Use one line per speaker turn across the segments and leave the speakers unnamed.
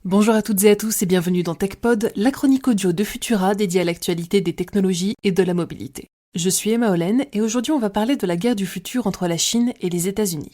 Bonjour à toutes et à tous et bienvenue dans TechPod, la chronique audio de Futura dédiée à l'actualité des technologies et de la mobilité. Je suis Emma Hollen et aujourd'hui on va parler de la guerre du futur entre la Chine et les États-Unis.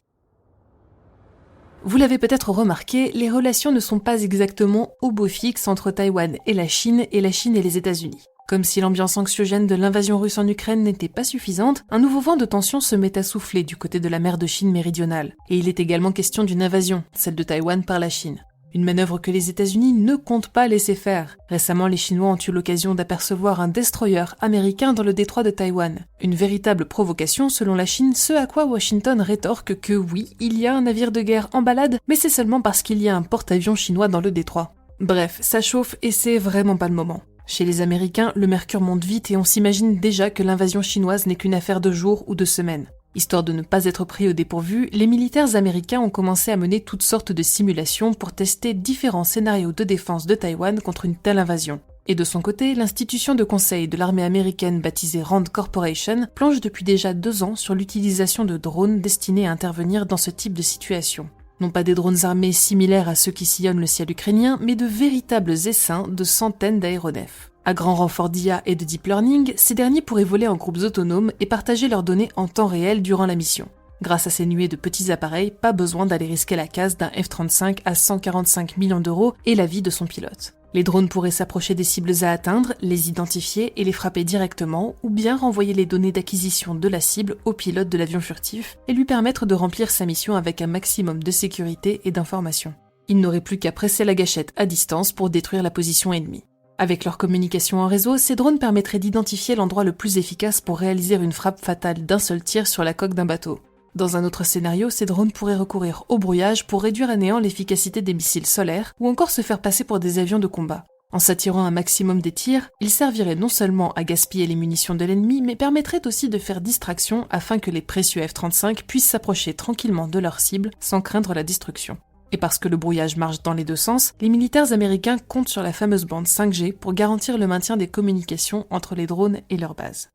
Vous l'avez peut-être remarqué, les relations ne sont pas exactement au beau fixe entre Taïwan et la Chine et les États-Unis. Comme si l'ambiance anxiogène de l'invasion russe en Ukraine n'était pas suffisante, un nouveau vent de tension se met à souffler du côté de la mer de Chine méridionale. Et il est également question d'une invasion, celle de Taïwan par la Chine. Une manœuvre que les États-Unis ne comptent pas laisser faire. Récemment, les Chinois ont eu l'occasion d'apercevoir un destroyer américain dans le détroit de Taïwan. Une véritable provocation selon la Chine, ce à quoi Washington rétorque que oui, il y a un navire de guerre en balade, mais c'est seulement parce qu'il y a un porte-avions chinois dans le détroit. Bref, ça chauffe et c'est vraiment pas le moment. Chez les Américains, le mercure monte vite et on s'imagine déjà que l'invasion chinoise n'est qu'une affaire de jours ou de semaines. Histoire de ne pas être pris au dépourvu, les militaires américains ont commencé à mener toutes sortes de simulations pour tester différents scénarios de défense de Taïwan contre une telle invasion. Et de son côté, l'institution de conseil de l'armée américaine baptisée Rand Corporation planche depuis déjà 2 ans sur l'utilisation de drones destinés à intervenir dans ce type de situation. Non pas des drones armés similaires à ceux qui sillonnent le ciel ukrainien, mais de véritables essaims de centaines d'aéronefs. À grand renfort d'IA et de deep learning, ces derniers pourraient voler en groupes autonomes et partager leurs données en temps réel durant la mission. Grâce à ces nuées de petits appareils, pas besoin d'aller risquer la casse d'un F-35 à 145 millions d'euros et la vie de son pilote. Les drones pourraient s'approcher des cibles à atteindre, les identifier et les frapper directement, ou bien renvoyer les données d'acquisition de la cible au pilote de l'avion furtif et lui permettre de remplir sa mission avec un maximum de sécurité et d'information. Il n'aurait plus qu'à presser la gâchette à distance pour détruire la position ennemie. Avec leur communication en réseau, ces drones permettraient d'identifier l'endroit le plus efficace pour réaliser une frappe fatale d'un seul tir sur la coque d'un bateau. Dans un autre scénario, ces drones pourraient recourir au brouillage pour réduire à néant l'efficacité des missiles solaires ou encore se faire passer pour des avions de combat. En s'attirant un maximum des tirs, ils serviraient non seulement à gaspiller les munitions de l'ennemi, mais permettraient aussi de faire distraction afin que les précieux F-35 puissent s'approcher tranquillement de leur cible sans craindre la destruction. Et parce que le brouillage marche dans les deux sens, les militaires américains comptent sur la fameuse bande 5G pour garantir le maintien des communications entre les drones et leur base.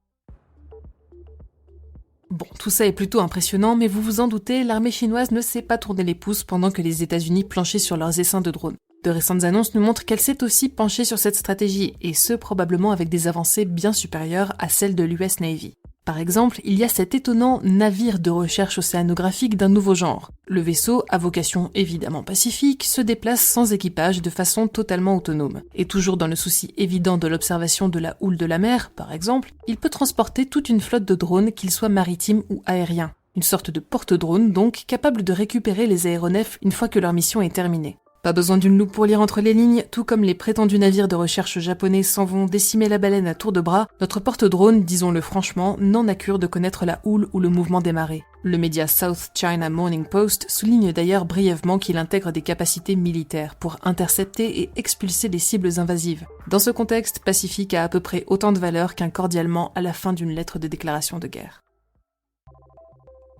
Bon, tout ça est plutôt impressionnant, mais vous vous en doutez, l'armée chinoise ne sait pas tourner les pouces pendant que les États-Unis planchaient sur leurs essaims de drones. De récentes annonces nous montrent qu'elle s'est aussi penchée sur cette stratégie, et ce probablement avec des avancées bien supérieures à celles de l'US Navy. Par exemple, il y a cet étonnant navire de recherche océanographique d'un nouveau genre. Le vaisseau, à vocation évidemment pacifique, se déplace sans équipage de façon totalement autonome. Et toujours dans le souci évident de l'observation de la houle de la mer, par exemple, il peut transporter toute une flotte de drones, qu'ils soient maritimes ou aériens. Une sorte de porte-drone donc, capable de récupérer les aéronefs une fois que leur mission est terminée. Pas besoin d'une loupe pour lire entre les lignes, tout comme les prétendus navires de recherche japonais s'en vont décimer la baleine à tour de bras, notre porte-drone, disons-le franchement, n'en a cure de connaître la houle ou le mouvement des marées. Le média South China Morning Post souligne d'ailleurs brièvement qu'il intègre des capacités militaires pour intercepter et expulser les cibles invasives. Dans ce contexte, Pacific a à peu près autant de valeur qu'un cordialement à la fin d'une lettre de déclaration de guerre.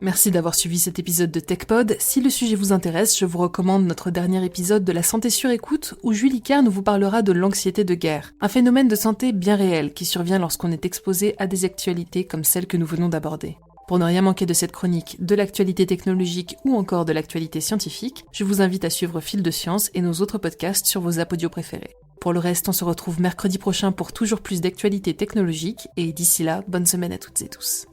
Merci d'avoir suivi cet épisode de TechPod. Si le sujet vous intéresse, je vous recommande notre dernier épisode de la santé sur écoute où Julie Carne vous parlera de l'anxiété de guerre, un phénomène de santé bien réel qui survient lorsqu'on est exposé à des actualités comme celles que nous venons d'aborder. Pour ne rien manquer de cette chronique, de l'actualité technologique ou encore de l'actualité scientifique, je vous invite à suivre Fil de Science et nos autres podcasts sur vos apps audio préférés. Pour le reste, on se retrouve mercredi prochain pour toujours plus d'actualités technologiques et d'ici là, bonne semaine à toutes et tous.